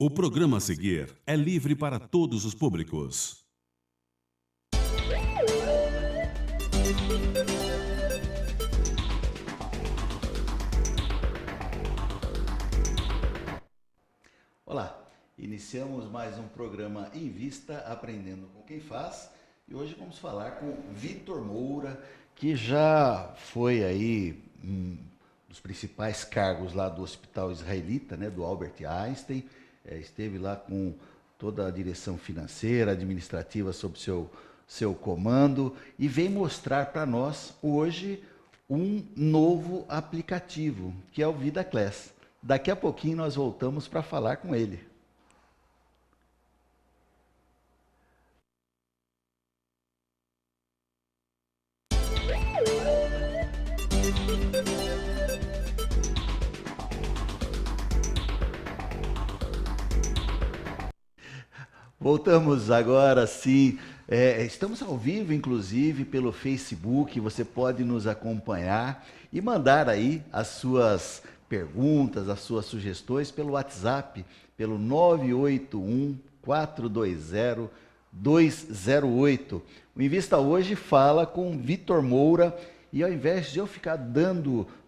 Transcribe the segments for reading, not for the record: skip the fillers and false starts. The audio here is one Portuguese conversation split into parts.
O programa a seguir é livre para todos os públicos. Olá, iniciamos mais um programa Invista, Aprendendo com Quem Faz, e hoje vamos falar com Vitor Moura, que já foi aí um dos principais cargos lá do Hospital Israelita, né, do Albert Einstein, esteve lá com toda a direção financeira, administrativa sob seu comando, e vem mostrar para nós hoje um novo aplicativo, que é o VidaClass. Daqui a pouquinho nós voltamos para falar com ele. Voltamos agora sim. Estamos ao vivo, inclusive, pelo Facebook. Você pode nos acompanhar e mandar aí as suas perguntas, as suas sugestões pelo WhatsApp, pelo 981-420-208. O Invista hoje fala com Vitor Moura, e ao invés de eu ficar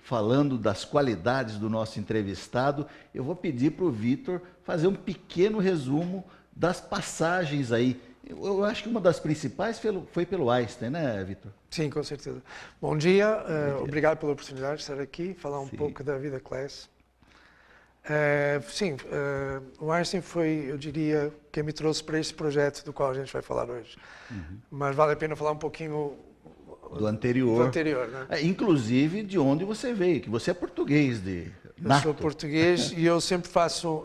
falando das qualidades do nosso entrevistado, eu vou pedir para o Vitor fazer um pequeno resumo das passagens aí. Eu acho que uma das principais foi pelo Einstein, né, Vitor? Sim, com certeza. Bom dia, obrigado pela oportunidade de estar aqui, falar um pouco da VidaClass. O Einstein foi, eu diria, quem me trouxe para esse projeto do qual a gente vai falar hoje. Mas vale a pena falar um pouquinho do anterior, né? Inclusive de onde você veio, que você é português de nato. Eu sou português e eu sempre faço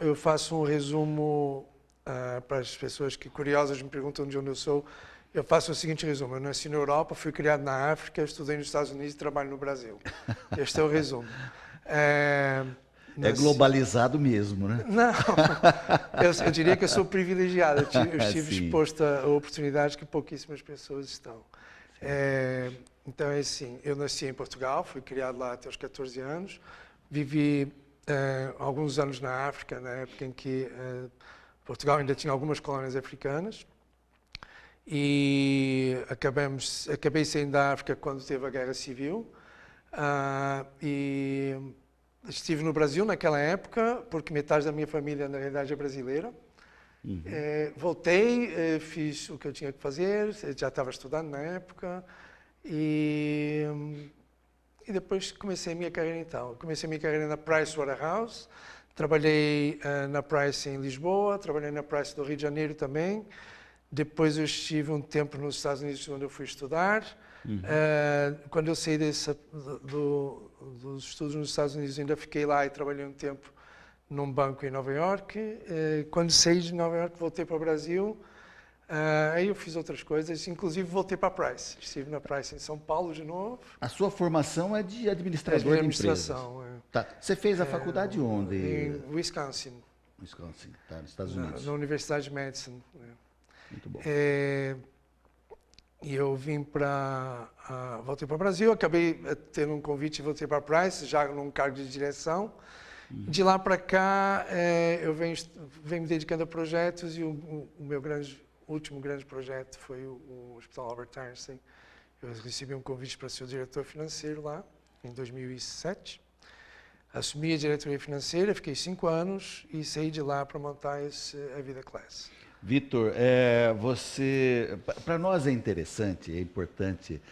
um resumo para as pessoas que curiosas me perguntam de onde eu sou. Eu faço o seguinte resumo: eu nasci na Europa, fui criado na África, estudei nos Estados Unidos e trabalho no Brasil. Este é o resumo. É globalizado mesmo, né? Não, eu diria que eu sou privilegiado. Eu estive exposto a oportunidades que pouquíssimas pessoas estão. Então é assim, eu nasci em Portugal, fui criado lá até os 14 anos, vivi alguns anos na África, na época em que Portugal ainda tinha algumas colónias africanas, e acabei saindo da África quando teve a Guerra Civil, e estive no Brasil naquela época, porque metade da minha família na realidade é brasileira. Voltei, fiz o que eu tinha que fazer, já estava estudando na época, e depois comecei a minha carreira então. Comecei a minha carreira na Pricewaterhouse, trabalhei na Price em Lisboa, trabalhei na Price do Rio de Janeiro também. Depois eu estive um tempo nos Estados Unidos, onde eu fui estudar. Quando eu saí dos estudos nos Estados Unidos, ainda fiquei lá e trabalhei um tempo num banco em Nova York. Quando saí de Nova York, voltei para o Brasil. Aí eu fiz outras coisas, inclusive voltei para a Price. Estive na Price em São Paulo de novo. A sua formação é de administrador de empresas? Tá. Você fez a faculdade onde? Em Wisconsin. Wisconsin, tá, nos Estados Unidos. Na Universidade de Madison. Muito bom. E eu voltei para o Brasil, acabei tendo um convite e voltei para a Price, já num cargo de direção. De lá para cá, eu venho me dedicando a projetos, e o meu último grande projeto foi o Hospital Albert Einstein. Eu recebi um convite para ser o diretor financeiro lá, em 2007. Assumi a diretoria financeira, fiquei 5 anos e saí de lá para montar a VidaClass. Vitor, para nós é interessante, é importante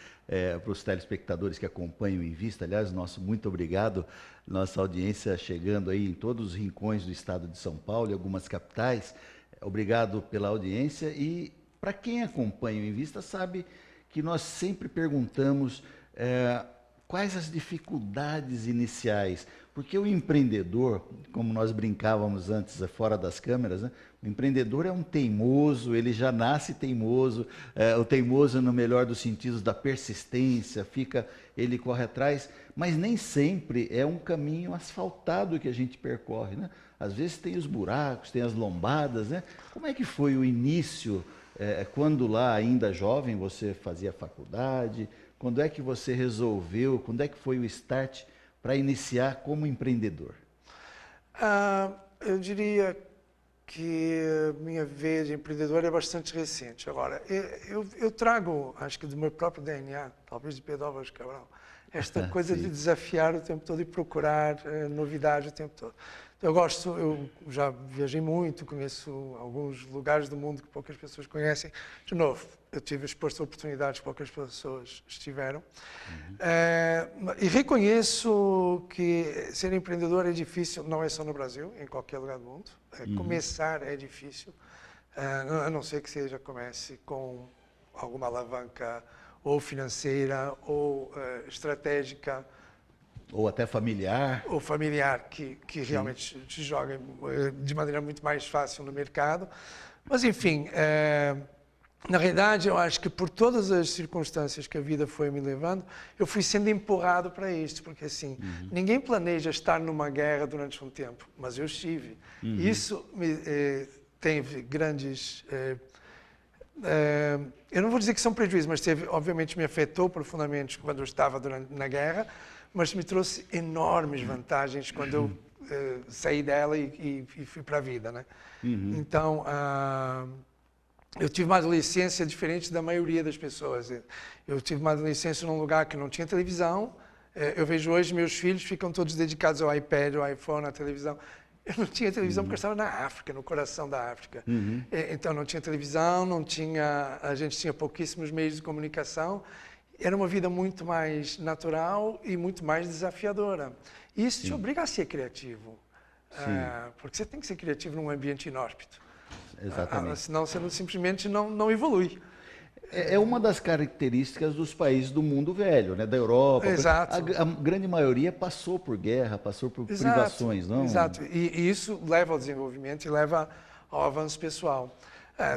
para os telespectadores que acompanham o Invista. Aliás, muito obrigado, nossa audiência chegando aí em todos os rincões do estado de São Paulo e algumas capitais. Obrigado pela audiência, e para quem acompanha o Invista sabe que nós sempre perguntamos quais as dificuldades iniciais, porque o empreendedor, como nós brincávamos antes fora das câmeras, né? O empreendedor é um teimoso, ele já nasce teimoso, o teimoso no melhor dos sentidos da persistência, ele corre atrás, mas nem sempre é um caminho asfaltado que a gente percorre, né? Às vezes tem os buracos, tem as lombadas, né? Como é que foi o início, quando lá ainda jovem você fazia faculdade? Quando é que você resolveu, quando é que foi o start para iniciar como empreendedor? Eu diria que a minha veia de empreendedor é bastante recente. Agora, eu trago, acho que do meu próprio DNA, talvez de Pedro Álvares Cabral, esta coisa de desafiar o tempo todo e procurar novidade o tempo todo. Eu já viajei muito, conheço alguns lugares do mundo que poucas pessoas conhecem. De novo, eu tive exposto a oportunidades que poucas pessoas estiveram. E reconheço que ser empreendedor é difícil, não é só no Brasil, em qualquer lugar do mundo. Começar é difícil, a não ser que comece com alguma alavanca ou financeira ou estratégica. Ou até familiar. Ou familiar, que realmente te joga de maneira muito mais fácil no mercado. Mas, enfim, na realidade, eu acho que por todas as circunstâncias que a vida foi me levando, eu fui sendo empurrado para isto, porque, assim, ninguém planeja estar numa guerra durante um tempo, mas eu estive. Isso teve grandes... eu não vou dizer que são prejuízos, mas obviamente me afetou profundamente quando eu estava na guerra, mas me trouxe enormes vantagens quando eu saí dela e fui para a vida, né? Então, eu tive uma adolescência diferente da maioria das pessoas. Eu tive uma adolescência num lugar que não tinha televisão. Eu vejo hoje meus filhos ficam todos dedicados ao iPad, ao iPhone, à televisão. Eu não tinha televisão porque eu estava na África, no coração da África. Então, não tinha televisão, a gente tinha pouquíssimos meios de comunicação. Era uma vida muito mais natural e muito mais desafiadora. E isso te obriga a ser criativo. Porque você tem que ser criativo num ambiente inóspito. Exatamente. Senão você simplesmente não evolui. É uma das características dos países do mundo velho, né? Da Europa. Exato. A grande maioria passou por guerra, passou por privações, não? Exato. E isso leva ao desenvolvimento e leva ao avanço pessoal.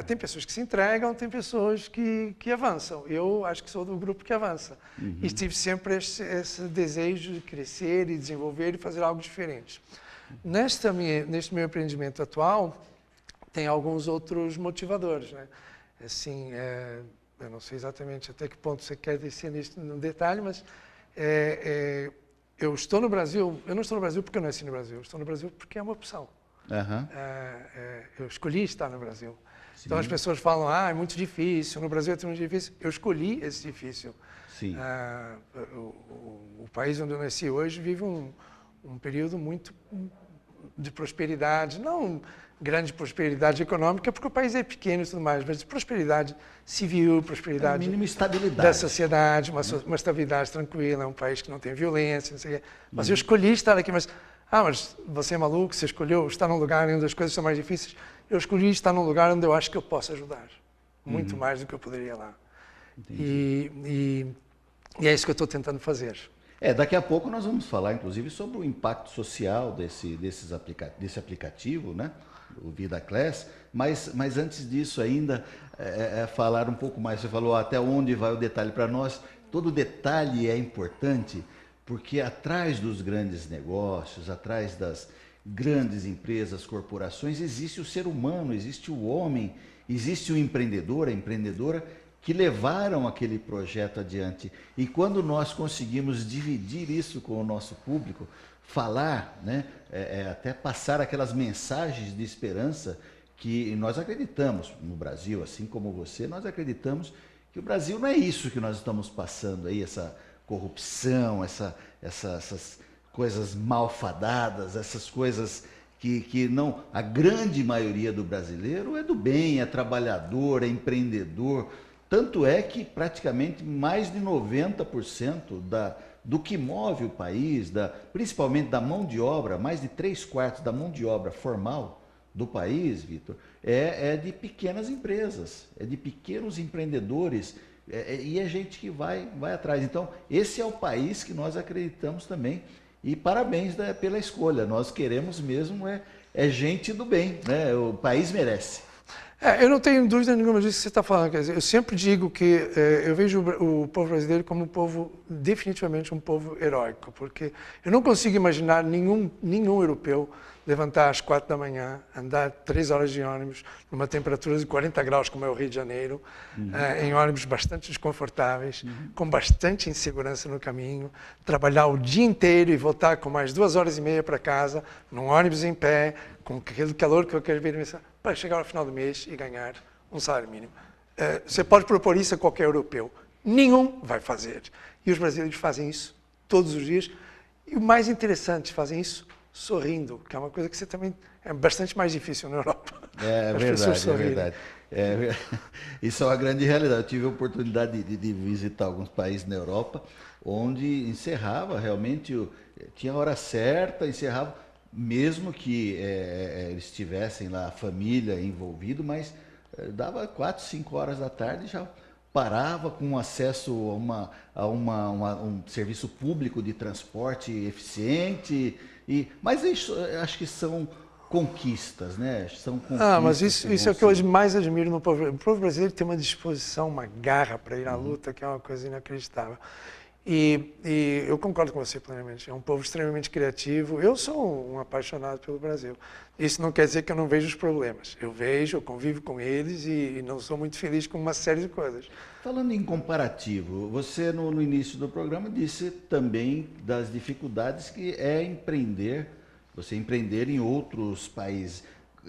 Tem pessoas que se entregam, tem pessoas que avançam. Eu acho que sou do grupo que avança. E tive sempre esse desejo de crescer e desenvolver e fazer algo diferente. Neste meu empreendimento atual, tem alguns outros motivadores, né? Assim, eu não sei exatamente até que ponto você quer descer no detalhe, mas eu estou no Brasil. Eu não estou no Brasil porque eu nasci no Brasil. Eu estou no Brasil porque é uma opção. Eu escolhi estar no Brasil. Sim. Então as pessoas falam, é muito difícil, no Brasil é muito difícil. Eu escolhi esse difícil. Sim. O país onde eu nasci hoje vive um período muito de prosperidade, não grande prosperidade econômica, porque o país é pequeno e tudo mais, mas de prosperidade civil, prosperidade mínima estabilidade da sociedade, uma estabilidade tranquila, é um país que não tem violência, não sei o quê. Mas eu escolhi estar aqui, mas você é maluco, você escolheu estar num lugar onde as coisas são mais difíceis. Eu escolhi estar num lugar onde eu acho que eu posso ajudar, muito mais do que eu poderia lá. E é isso que eu estou tentando fazer. Daqui a pouco nós vamos falar, inclusive, sobre o impacto social desse aplicativo, né? O VidaClass, mas antes disso ainda, falar um pouco mais, você falou até onde vai o detalhe para nós. Todo detalhe é importante, porque atrás dos grandes negócios, atrás das grandes empresas, corporações, existe o ser humano, existe o homem, existe o empreendedor, a empreendedora, que levaram aquele projeto adiante. E quando nós conseguimos dividir isso com o nosso público, falar, né, até passar aquelas mensagens de esperança que nós acreditamos no Brasil, assim como você, nós acreditamos que o Brasil não é isso que nós estamos passando aí, essa corrupção, essas coisas malfadadas, essas coisas que não... A grande maioria do brasileiro é do bem, é trabalhador, é empreendedor. Tanto é que praticamente mais de 90% do que move o país, principalmente da mão de obra, mais de 3/4 da mão de obra formal do país, Vitor, é de pequenas empresas, é de pequenos empreendedores, e é gente que vai atrás. Então, esse é o país que nós acreditamos também. E parabéns pela escolha. Nós queremos mesmo gente do bem, né? O país merece. Eu não tenho dúvida nenhuma disso que você está falando. Quer dizer, eu sempre digo que eu vejo o povo brasileiro como um povo, definitivamente um povo heróico, porque eu não consigo imaginar nenhum europeu levantar às 4 da manhã, andar 3 horas de ônibus, numa temperatura de 40 graus, como é o Rio de Janeiro, em ônibus bastante desconfortáveis, com bastante insegurança no caminho, trabalhar o dia inteiro e voltar com mais 2 horas e meia para casa, num ônibus em pé, com aquele calor que eu quero ver, para chegar ao final do mês e ganhar um salário mínimo. Você pode propor isso a qualquer europeu. Nenhum vai fazer. E os brasileiros fazem isso todos os dias. E o mais interessante, fazem isso sorrindo, que é uma coisa que você também é bastante mais difícil na Europa. É verdade, é verdade. Isso é uma grande realidade. Eu tive a oportunidade de visitar alguns países na Europa, onde encerrava realmente, tinha a hora certa, encerrava, mesmo que eles tivessem lá a família envolvido, mas dava 4, 5 horas da tarde e já parava com acesso a um serviço público de transporte eficiente. Mas isso, acho que são conquistas, né? São conquistas mas isso é o que eu hoje mais admiro no povo. O povo brasileiro tem uma disposição, uma garra para ir à luta, que é uma coisa inacreditável. E eu concordo com você plenamente. É um povo extremamente criativo. Eu sou um apaixonado pelo Brasil. Isso não quer dizer que eu não vejo os problemas. Eu vejo, eu convivo com eles e não sou muito feliz com uma série de coisas. Falando em comparativo, você no início do programa disse também das dificuldades que é você empreender em outros países.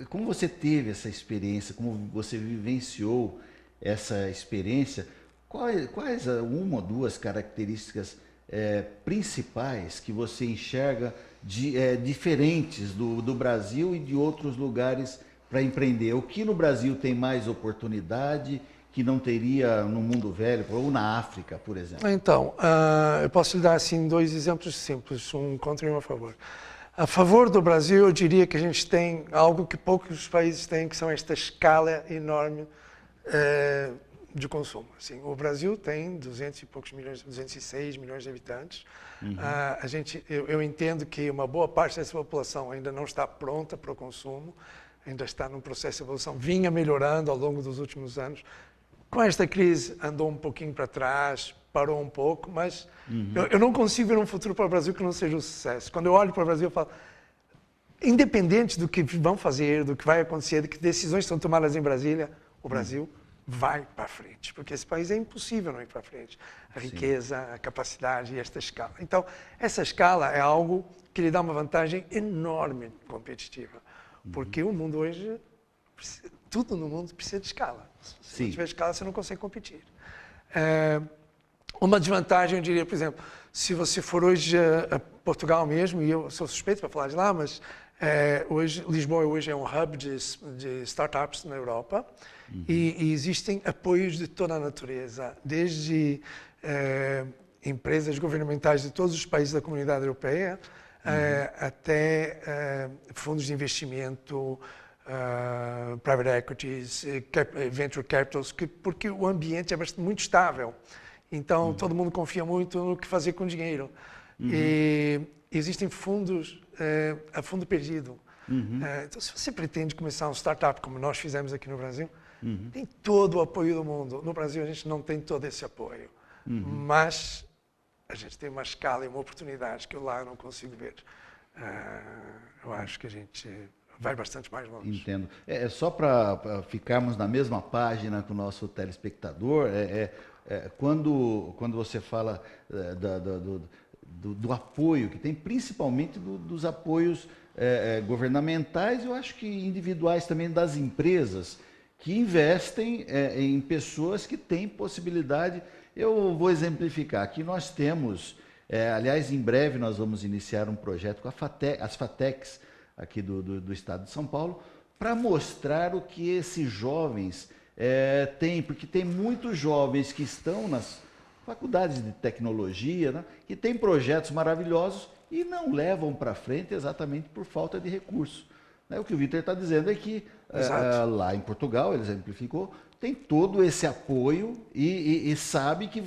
Como você teve essa experiência, como você vivenciou essa experiência? Quais uma ou duas características principais que você enxerga diferentes do Brasil e de outros lugares para empreender? O que no Brasil tem mais oportunidade que não teria no mundo velho ou na África, por exemplo? Então, eu posso lhe dar assim 2 exemplos simples, um contra e um a favor. A favor do Brasil, eu diria que a gente tem algo que poucos países têm, que são esta escala enorme de consumo. Assim, o Brasil tem 200 e poucos milhões, 206 milhões de habitantes. Eu entendo que uma boa parte dessa população ainda não está pronta para o consumo, ainda está num processo de evolução, vinha melhorando ao longo dos últimos anos. Com esta crise andou um pouquinho para trás, parou um pouco, mas eu não consigo ver um futuro para o Brasil que não seja um sucesso. Quando eu olho para o Brasil, eu falo, independente do que vão fazer, do que vai acontecer, de que decisões são tomadas em Brasília, o Brasil vai para frente, porque esse país é impossível não ir para frente. A riqueza, a capacidade e esta escala. Então, essa escala é algo que lhe dá uma vantagem enorme competitiva, porque o mundo hoje, tudo no mundo precisa de escala. Se não tiver escala, você não consegue competir. Uma desvantagem, eu diria, por exemplo, se você for hoje a Portugal mesmo, e eu sou suspeito para falar de lá, mas Lisboa hoje é um hub de startups na Europa, e existem apoios de toda a natureza, desde empresas governamentais de todos os países da comunidade europeia, até fundos de investimento, private equities, venture capitals, porque o ambiente é muito estável. Então, todo mundo confia muito no que fazer com dinheiro. E existem fundos a fundo perdido. Então, se você pretende começar um startup, como nós fizemos aqui no Brasil, tem todo o apoio do mundo. No Brasil, a gente não tem todo esse apoio. Mas a gente tem uma escala e uma oportunidade que eu lá não consigo ver. Eu acho que a gente vai bastante mais longe. Entendo. Só para ficarmos na mesma página com o nosso telespectador, quando você fala do apoio que tem, principalmente dos apoios governamentais, eu acho que individuais também das empresas que investem em pessoas que têm possibilidade. Eu vou exemplificar. Aqui nós temos, aliás, em breve nós vamos iniciar um projeto com as FATECs aqui do estado de São Paulo, para mostrar o que esses jovens têm, porque tem muitos jovens que estão nas faculdades de tecnologia, né, que têm projetos maravilhosos e não levam para frente exatamente por falta de recursos. O que o Vitor está dizendo é que lá em Portugal, ele exemplificou, tem todo esse apoio e sabe que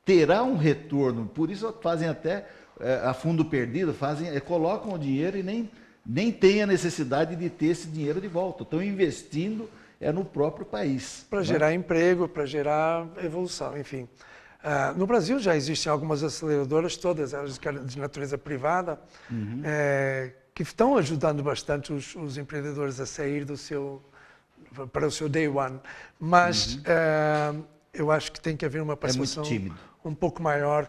terá um retorno. Por isso fazem até a fundo perdido, colocam o dinheiro e nem tem a necessidade de ter esse dinheiro de volta. Estão investindo no próprio país. Para gerar emprego, para gerar evolução, enfim. No Brasil já existem algumas aceleradoras, todas elas de natureza privada, que estão ajudando bastante os empreendedores a sair para o seu day one. Mas eu acho que tem que haver uma participação um pouco maior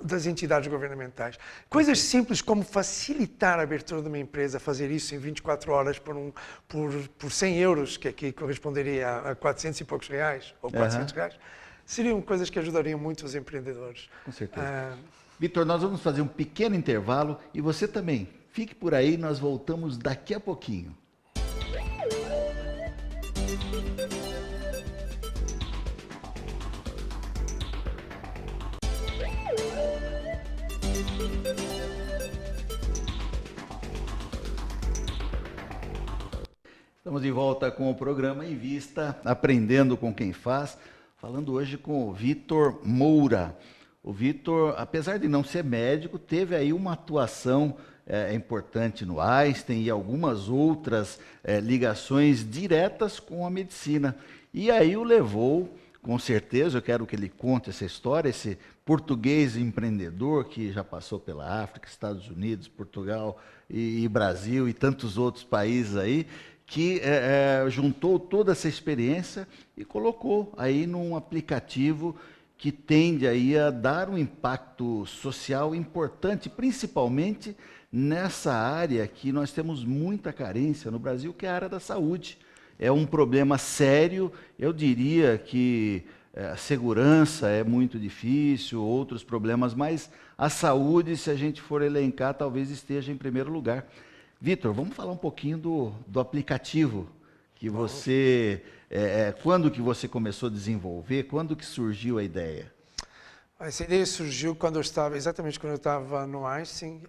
das entidades governamentais. Coisas simples como facilitar a abertura de uma empresa, fazer isso em 24 horas por 100 euros, que aqui corresponderia a 400 e poucos reais, ou 400 reais, seriam coisas que ajudariam muito os empreendedores. Com certeza. Vitor, nós vamos fazer um pequeno intervalo e você também. Fique por aí, nós voltamos daqui a pouquinho. Estamos de volta com o programa Em Vista, aprendendo com quem faz, falando hoje com o Vitor Moura. O Vitor, apesar de não ser médico, teve aí uma atuação importante no Einstein e algumas outras ligações diretas com a medicina. E aí o levou, com certeza, eu quero que ele conte essa história, esse português empreendedor que já passou pela África, Estados Unidos, Portugal e Brasil e tantos outros países aí, que juntou toda essa experiência e colocou aí num aplicativo que tende aí a dar um impacto social importante, principalmente nessa área que nós temos muita carência no Brasil, que é a área da saúde. É um problema sério, eu diria que a segurança é muito difícil, outros problemas, mas a saúde, se a gente for elencar, talvez esteja em primeiro lugar. Vitor, vamos falar um pouquinho do aplicativo que você... quando que você começou a desenvolver? Quando que surgiu a ideia? Essa ideia surgiu exatamente quando eu estava no Einstein,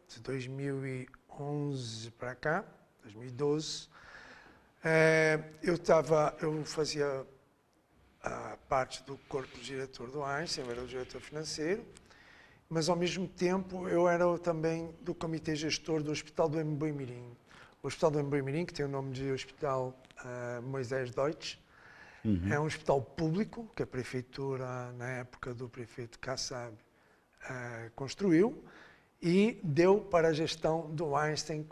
de 2011 para cá, 2012. Eu fazia parte do corpo diretor do Einstein, eu era o diretor financeiro, mas ao mesmo tempo eu era também do comitê gestor do Hospital do Embu-Mirim. O Hospital do Embu-Mirim, que tem o nome de Hospital Moisés Deutsch, é um hospital público que a prefeitura, na época do prefeito Kassab, construiu e deu para a gestão do Einstein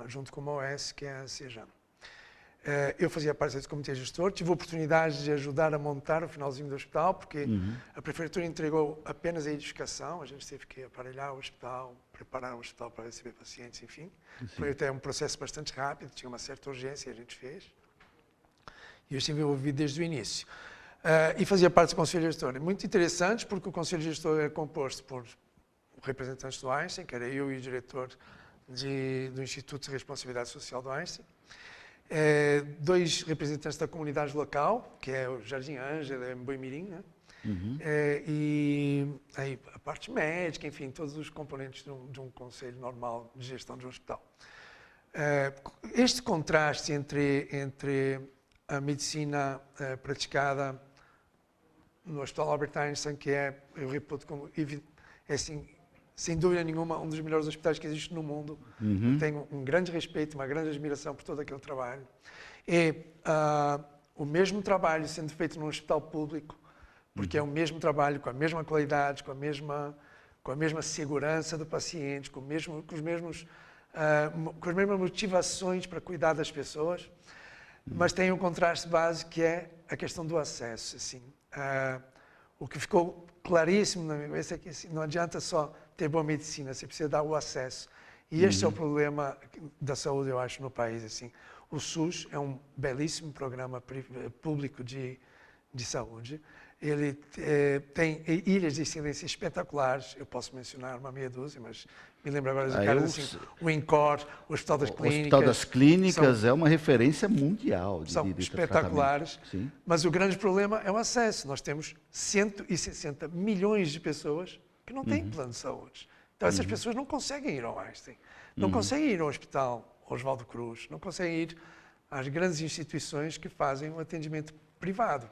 junto com uma OS, que é a CEJAM. Eu fazia parte desse comitê gestor, tive a oportunidade de ajudar a montar o finalzinho do hospital, porque a prefeitura entregou apenas a edificação, a gente teve que aparelhar o hospital, preparar o hospital para receber pacientes, enfim. Sim. Foi até um processo bastante rápido, tinha uma certa urgência, a gente fez. E eu estive envolvido desde o início. E fazia parte do conselho gestor. É muito interessante, porque o conselho gestor é composto por representantes do Einstein, que era eu e o diretor do Instituto de Responsabilidade Social do Einstein, 2 representantes da comunidade local, que é o Jardim Ângela, Embu-Mirim, né? E aí a parte médica, enfim, todos os componentes de um conselho normal de gestão de um hospital. Este contraste entre a medicina praticada no Hospital Albert Einstein, que eu reputo como, assim, sem dúvida nenhuma, um dos melhores hospitais que existe no mundo. Tenho um grande respeito, uma grande admiração por todo aquele trabalho. O mesmo trabalho sendo feito num hospital público, porque é o mesmo trabalho, com a mesma qualidade, com a mesma segurança do paciente, com as mesmas motivações para cuidar das pessoas, mas tem um contraste básico que é a questão do acesso. Assim. O que ficou claríssimo na minha cabeça é que assim, não adianta só ter boa medicina, você precisa dar o acesso. E este é o problema da saúde, eu acho, no país. Assim. O SUS é um belíssimo programa público de saúde. Ele tem ilhas de excelência espetaculares, eu posso mencionar uma meia dúzia, mas me lembro agora de caras assim, o INCOR, o Hospital das Clínicas. O Hospital das Clínicas é uma referência mundial. São espetaculares, mas o grande problema é o acesso. Nós temos 160 milhões de pessoas que não têm plano de saúde. Então essas pessoas não conseguem ir ao Einstein, não conseguem ir ao Hospital Oswaldo Cruz, não conseguem ir às grandes instituições que fazem um atendimento privado.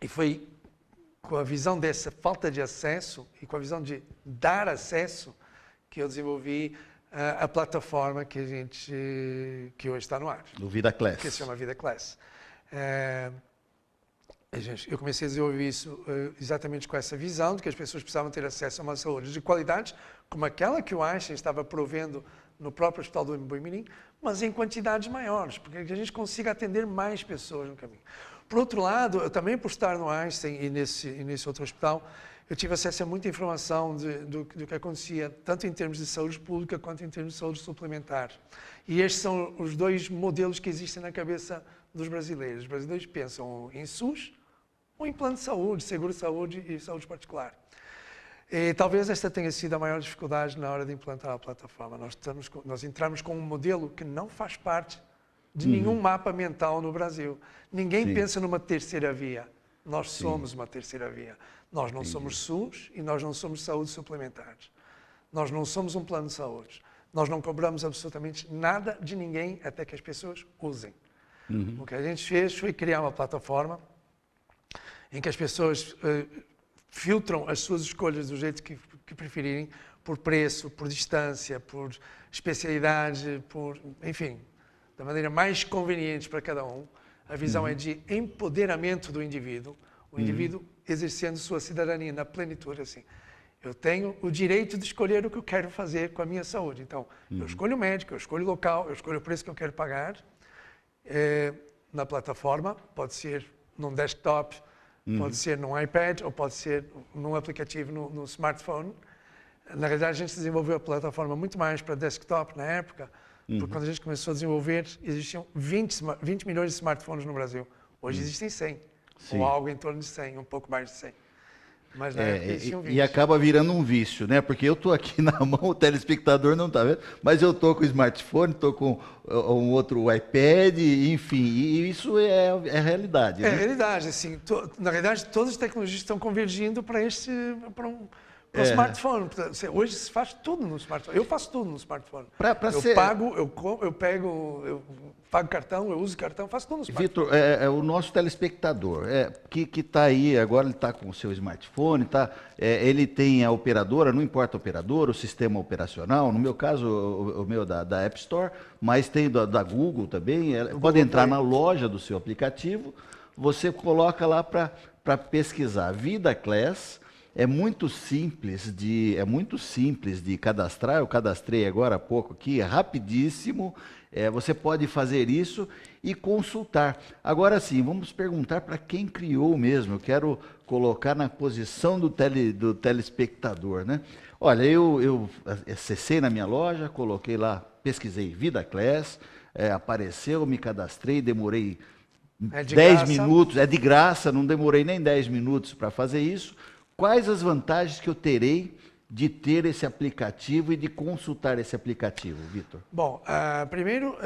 E foi com a visão dessa falta de acesso e com a visão de dar acesso que eu desenvolvi a plataforma que hoje está no ar. Do Vida Class. Que se chama Vida Class. Eu comecei a desenvolver isso exatamente com essa visão de que as pessoas precisavam ter acesso a uma saúde de qualidade, como aquela que o Einstein estava provendo no próprio Hospital do Boimirim, mas em quantidades maiores, porque a gente consiga atender mais pessoas no caminho. Por outro lado, eu também, por estar no Einstein e nesse outro hospital, eu tive acesso a muita informação do que acontecia, tanto em termos de saúde pública quanto em termos de saúde suplementar. E estes são os dois modelos que existem na cabeça dos brasileiros. Os brasileiros pensam em SUS ou em plano de saúde, seguro de saúde e saúde particular. E talvez esta tenha sido a maior dificuldade na hora de implantar a plataforma. Nós entramos com um modelo que não faz parte de nenhum mapa mental no Brasil. Ninguém pensa numa terceira via. Nós somos uma terceira via. Nós não somos SUS e nós não somos saúde suplementares. Nós não somos um plano de saúde. Nós não cobramos absolutamente nada de ninguém até que as pessoas usem. O que a gente fez foi criar uma plataforma em que as pessoas filtram as suas escolhas do jeito que preferirem, por preço, por distância, por especialidade, enfim, da maneira mais conveniente para cada um. A visão é de empoderamento do indivíduo, o indivíduo exercendo sua cidadania na plenitude, assim. Eu tenho o direito de escolher o que eu quero fazer com a minha saúde. Então, eu escolho o médico, eu escolho o local, eu escolho o preço que eu quero pagar. Na plataforma, pode ser num desktop, pode ser num iPad ou pode ser num aplicativo no smartphone. Na realidade, a gente desenvolveu a plataforma muito mais para desktop na época, porque quando a gente começou a desenvolver, existiam 20 milhões de smartphones no Brasil. Hoje existem 100, ou algo em torno de 100, um pouco mais de 100. Mas na época existiam 20. E acaba virando um vício, né? Porque eu estou aqui na mão, o telespectador não está vendo, mas eu estou com o smartphone, estou com um outro iPad, enfim, e isso é realidade. É né? realidade, assim, na realidade todas as tecnologias estão convergindo para o smartphone. Hoje se faz tudo no smartphone. Eu faço tudo no smartphone. Eu pago cartão, eu uso cartão, faço tudo no smartphone. Vitor, o nosso telespectador que está aí, agora ele está com o seu smartphone, ele tem a operadora, não importa a operadora, o sistema operacional, no meu caso, o meu da App Store, mas tem da Google também, pode entrar na loja do seu aplicativo, você coloca lá para pesquisar VidaClass. É muito simples de cadastrar, eu cadastrei agora há pouco aqui, é rapidíssimo, você pode fazer isso e consultar. Agora sim, vamos perguntar para quem criou mesmo, eu quero colocar na posição do telespectador, né? Olha, eu acessei na minha loja, coloquei lá, pesquisei VidaClass, apareceu, me cadastrei, demorei 10 minutos, é de graça, não demorei nem 10 minutos para fazer isso. Quais as vantagens que eu terei de ter esse aplicativo e de consultar esse aplicativo, Vitor? Bom, primeiro,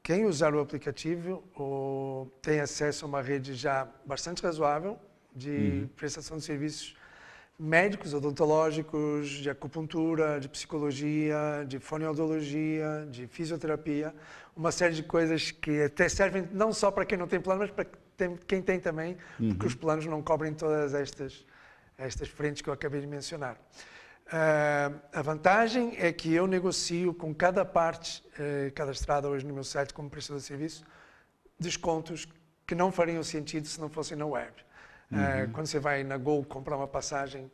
quem usar o aplicativo tem acesso a uma rede já bastante razoável de prestação de serviços médicos, odontológicos, de acupuntura, de psicologia, de fonoaudiologia, de fisioterapia, uma série de coisas que até servem não só para quem não tem plano, mas para quem tem também, porque os planos não cobrem todas estas frentes que eu acabei de mencionar. A vantagem é que eu negocio com cada parte cadastrada hoje no meu site como prestador de serviço descontos que não fariam sentido se não fossem na web. Quando você vai na Gol comprar uma passagem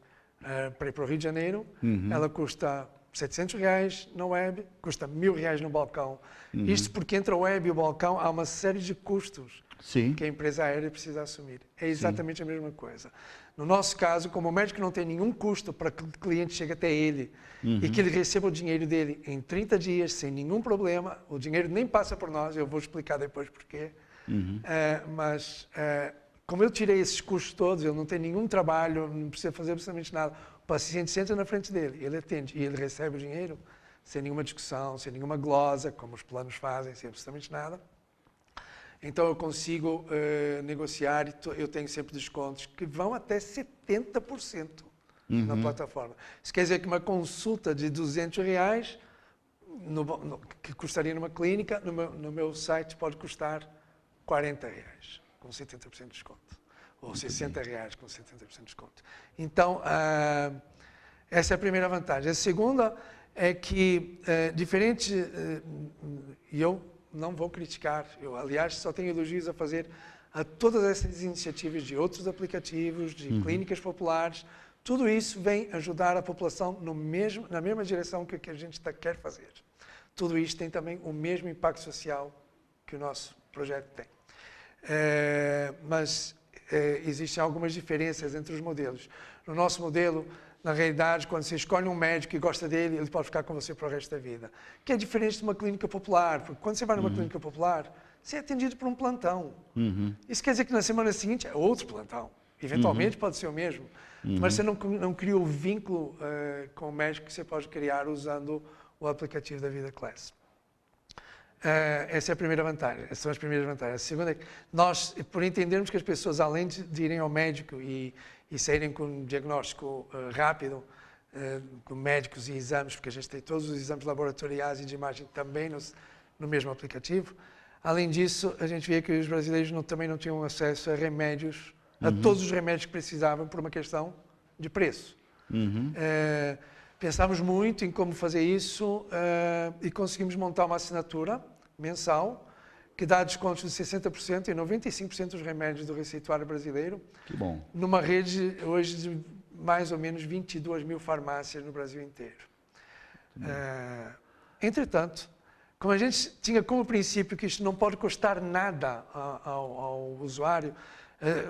para ir para o Rio de Janeiro, ela custa R$700 na web, custa R$1.000 no balcão. Isto porque entre a web e o balcão há uma série de custos que a empresa aérea precisa assumir. É exatamente a mesma coisa. No nosso caso, como o médico não tem nenhum custo para que o cliente chegue até ele e que ele receba o dinheiro dele em 30 dias, sem nenhum problema, o dinheiro nem passa por nós, eu vou explicar depois porquê, mas como eu tirei esses custos todos, eu não tenho nenhum trabalho, não precisa fazer absolutamente nada. O paciente senta na frente dele, ele atende e ele recebe o dinheiro sem nenhuma discussão, sem nenhuma glosa, como os planos fazem, sem absolutamente nada. Então eu consigo negociar e eu tenho sempre descontos que vão até 70% na plataforma. Isso quer dizer que uma consulta de R$200 que custaria numa clínica, no meu site pode custar R$40 com 70% de desconto. Ou R$60 com 70% de desconto. Então, essa é a primeira vantagem. A segunda é que, e eu não vou criticar, eu, aliás, só tenho elogios a fazer a todas essas iniciativas de outros aplicativos, de clínicas populares, tudo isso vem ajudar a população na mesma direção que a gente quer fazer. Tudo isso tem também o mesmo impacto social que o nosso projeto tem. Mas existem algumas diferenças entre os modelos. No nosso modelo, na realidade, quando você escolhe um médico e gosta dele, ele pode ficar com você para o resto da vida. Que é diferente de uma clínica popular, porque quando você vai numa clínica popular, você é atendido por um plantão. Isso quer dizer que na semana seguinte é outro plantão. Eventualmente pode ser o mesmo, mas você não cria o vínculo com o médico que você pode criar usando o aplicativo da Vida Class. Essa é a primeira vantagem, essas são as primeiras vantagens. A segunda é que nós, por entendermos que as pessoas, além de irem ao médico e saírem com um diagnóstico rápido, com médicos e exames, porque a gente tem todos os exames laboratoriais e de imagem também no mesmo aplicativo, além disso, a gente vê que os brasileiros também não tinham acesso a remédios, a todos os remédios que precisavam por uma questão de preço. Pensámos muito em como fazer isso e conseguimos montar uma assinatura mensal que dá descontos de 60% em 95% dos remédios do receituário brasileiro. Que bom. Numa rede hoje de mais ou menos 22 mil farmácias no Brasil inteiro. Entretanto, como a gente tinha como princípio que isso não pode custar nada ao usuário,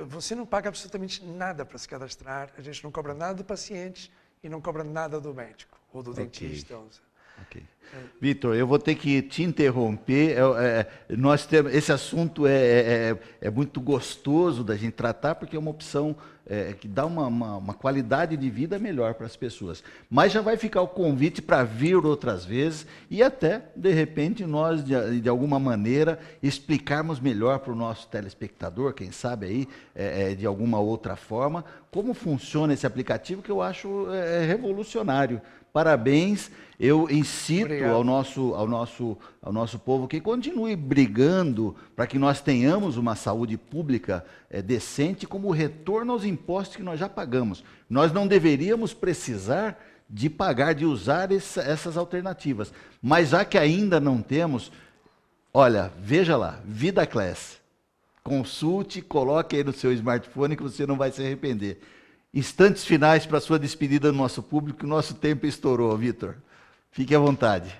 você não paga absolutamente nada para se cadastrar, a gente não cobra nada do paciente e não cobra nada do médico ou do dentista. Okay. Vitor, eu vou ter que te interromper. Nós temos, esse assunto é muito gostoso da gente tratar, porque é uma opção que dá uma qualidade de vida melhor para as pessoas. Mas já vai ficar o convite para vir outras vezes e até, de repente, nós, de alguma maneira, explicarmos melhor para o nosso telespectador, quem sabe aí, de alguma outra forma, como funciona esse aplicativo, que eu acho revolucionário. Parabéns, eu incito ao nosso povo que continue brigando para que nós tenhamos uma saúde pública decente como retorno aos impostos que nós já pagamos. Nós não deveríamos precisar de pagar, de usar essas alternativas. Mas já que ainda não temos, olha, veja lá, Vida Class. Consulte, coloque aí no seu smartphone que você não vai se arrepender. Instantes finais para a sua despedida do nosso público, o nosso tempo estourou, Vitor. Fique à vontade.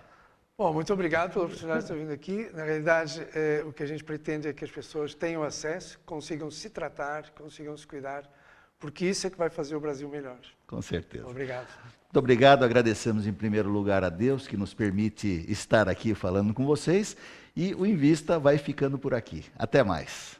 Bom, muito obrigado pela oportunidade de estar vindo aqui. Na realidade, o que a gente pretende é que as pessoas tenham acesso, consigam se tratar, consigam se cuidar, porque isso é que vai fazer o Brasil melhor. Com certeza. Obrigado. Muito obrigado, agradecemos em primeiro lugar a Deus que nos permite estar aqui falando com vocês e o Invista vai ficando por aqui. Até mais.